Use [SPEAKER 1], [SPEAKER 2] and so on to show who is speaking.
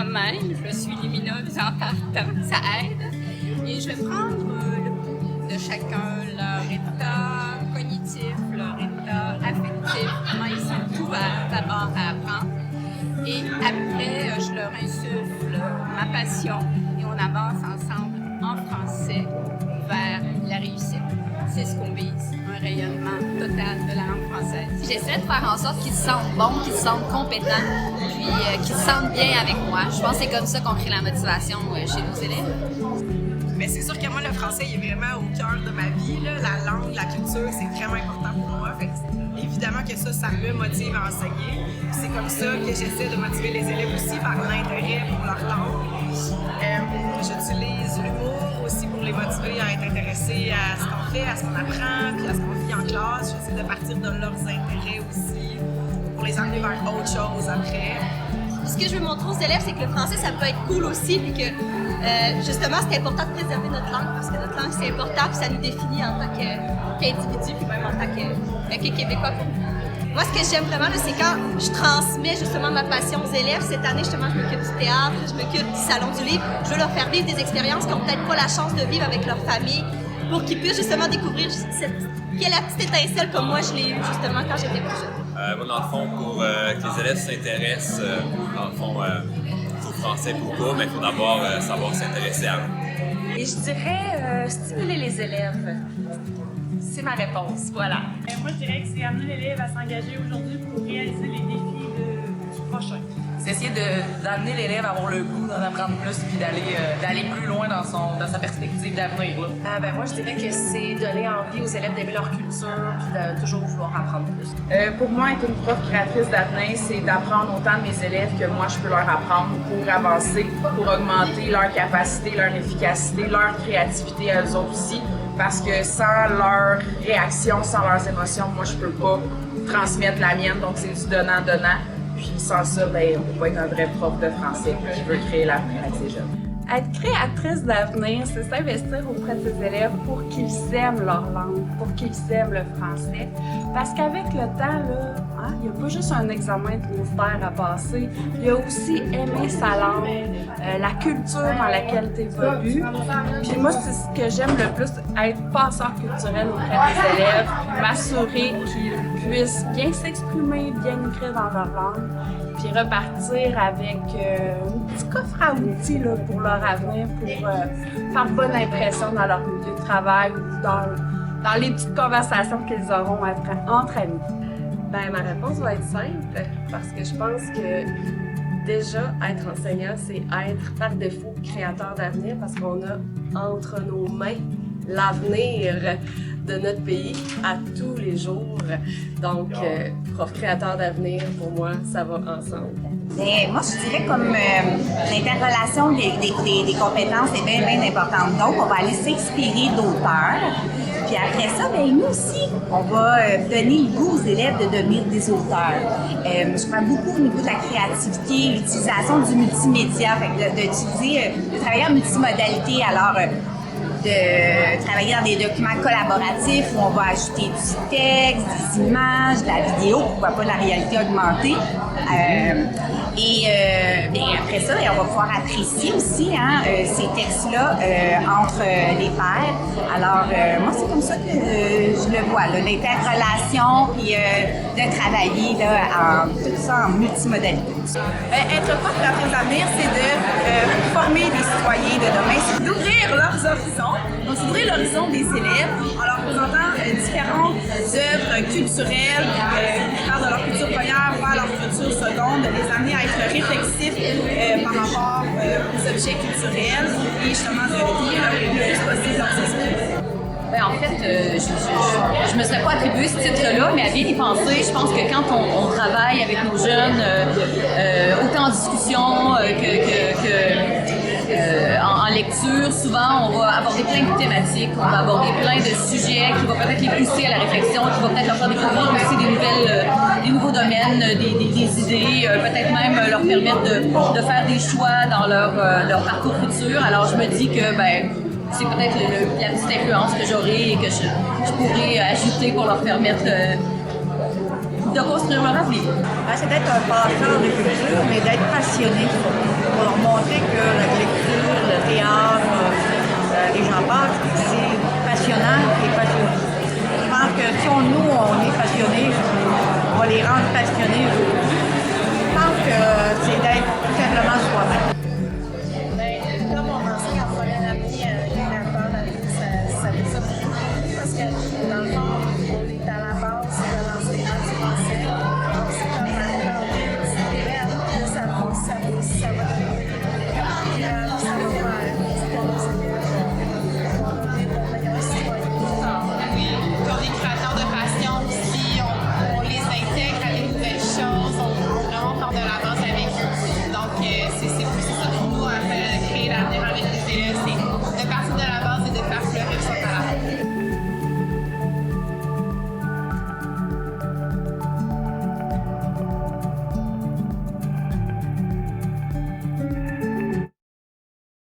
[SPEAKER 1] moi-même. Je suis lumineuse en partant, ça aide. Et je vais prendre le pouls de chacun, leur état cognitif, leur état affectif, comment ils sont ouverts d'abord à apprendre. Et après, je leur insuffle ma passion et on avance ensemble en français vers la réussite. C'est ce qu'on vise, un rayonnement total de la langue française.
[SPEAKER 2] J'essaie de faire en sorte qu'ils se sentent bons, qu'ils se sentent compétents, puis qu'ils se sentent bien avec moi. Je pense que c'est comme ça qu'on crée la motivation chez nos élèves.
[SPEAKER 3] Mais c'est sûr que moi, le français il est vraiment au cœur de ma vie. Là. La langue, la culture, c'est vraiment important pour moi. Fait que, évidemment que ça me motive à enseigner. Puis c'est comme ça que j'essaie de motiver les élèves aussi par l'intérêt pour leur langue. J'utilise l'humour aussi pour les motiver à être intéressés à ce qu'on fait, à ce qu'on apprend, puis à ce qu'on vit en classe. J'essaie de partir de leurs intérêts aussi pour les amener vers autre chose après.
[SPEAKER 4] Ce que je veux montrer aux élèves, c'est que le français, ça peut être cool aussi, puis que justement, c'est important de préserver notre langue, parce que notre langue, c'est important, puis ça nous définit en tant qu'individu, puis même en tant que Québécois. Moi, ce que j'aime vraiment, c'est quand je transmets justement ma passion aux élèves. Cette année, justement, je m'occupe du théâtre, je m'occupe du salon du livre. Je veux leur faire vivre des expériences qu'ils n'ont peut-être pas la chance de vivre avec leur famille, pour qu'ils puissent justement découvrir quelle la petite étincelle comme moi je l'ai eue justement quand j'étais plus jeune.
[SPEAKER 5] Moi, dans le fond, pour que les élèves s'intéressent, dans le fond, au français beaucoup, mais il faut d'abord savoir s'intéresser à eux.
[SPEAKER 6] Et je dirais stimuler les élèves. C'est ma réponse, voilà.
[SPEAKER 7] Moi, je dirais que c'est amener l'élève à s'engager aujourd'hui pour réaliser les défis du prochain.
[SPEAKER 6] C'est essayer d'amener l'élève à avoir le goût d'en apprendre plus puis d'aller plus loin dans sa perspective d'avenir.
[SPEAKER 8] Moi, je dirais que c'est donner envie aux élèves d'aimer leur culture puis de toujours vouloir apprendre plus.
[SPEAKER 9] Pour moi, être une prof créatrice d'avenir, c'est d'apprendre autant de mes élèves que moi, je peux leur apprendre pour avancer, pour augmenter leur capacité, leur efficacité, leur créativité à eux autres aussi. Parce que sans leur réaction, sans leurs émotions, moi, je peux pas transmettre la mienne. Donc, c'est du donnant-donnant. Puis sans ça, on ne peut pas être un vrai prof de français qui veut créer l'avenir avec ses jeunes.
[SPEAKER 10] Être créatrice d'avenir, c'est s'investir auprès de ses élèves pour qu'ils aiment leur langue, pour qu'ils aiment le français. Parce qu'avec le temps, il n'y a pas juste un examen de ministère à passer, il y a aussi aimer sa langue, la culture dans laquelle tu évolues. Puis moi, c'est ce que j'aime le plus, être passeur culturel auprès des élèves, m'assurer qu'ils puissent bien s'exprimer, bien écrire dans leur langue, puis repartir avec un petit coffre à outils là, pour leur avenir, pour faire bonne impression dans leur milieu de travail ou dans les petites conversations qu'ils auront entre amis.
[SPEAKER 8] Ma réponse va être simple, parce que je pense que déjà, être enseignant, c'est être par défaut créateur d'avenir, parce qu'on a entre nos mains l'avenir de notre pays à tous les jours. Donc, prof créateur d'avenir, pour moi, ça va ensemble.
[SPEAKER 11] Bien, moi, je dirais comme l'interrelation des compétences est bien, bien importante. Donc, on va aller s'inspirer d'auteurs. Puis après ça, bien, nous aussi, on va donner le goût aux élèves de devenir des auteurs. Je crois beaucoup au niveau de la créativité, l'utilisation du multimédia, de travailler en multimodalité. Alors, de travailler dans des documents collaboratifs où on va ajouter du texte, des images, de la vidéo, pourquoi pas de la réalité augmentée. Après ça, on va pouvoir apprécier aussi ces textes-là entre les pairs. Alors, moi, c'est comme ça que je le vois, l'interrelation, puis de travailler tout ça en multimodalité.
[SPEAKER 3] Être prof créatrice d'avenir, c'est de former des citoyens de demain, c'est d'ouvrir leurs horizons, donc c'est d'ouvrir l'horizon des élèves en leur présentant différentes œuvres culturelles qui parlent de leur culture première vers leur culture seconde, de les amener à être réflexifs par rapport aux objets culturels et justement de lier le plus possible leurs esprits.
[SPEAKER 2] En fait, je me serais pas attribué ce titre-là, mais à bien y penser, je pense que quand on travaille avec nos jeunes, autant en discussion en lecture, souvent on va aborder plein de thématiques, on va aborder plein de sujets qui vont peut-être les pousser à la réflexion, qui vont peut-être leur faire découvrir aussi des nouveaux domaines, des idées, peut-être même leur permettre de faire des choix dans leur parcours futur. Alors je me dis que c'est peut-être la petite influence que j'aurai et que je pourrais ajouter pour leur permettre de construire leur avenir.
[SPEAKER 12] C'est d'être un passeur de culture, mais d'être passionné pour leur montrer que la lecture, le théâtre, les gens passent, c'est passionnant et passionnant. Je pense que si nous, on est passionnés, on va les rendre passionnés. Je pense que c'est d'être tout simplement soi-même.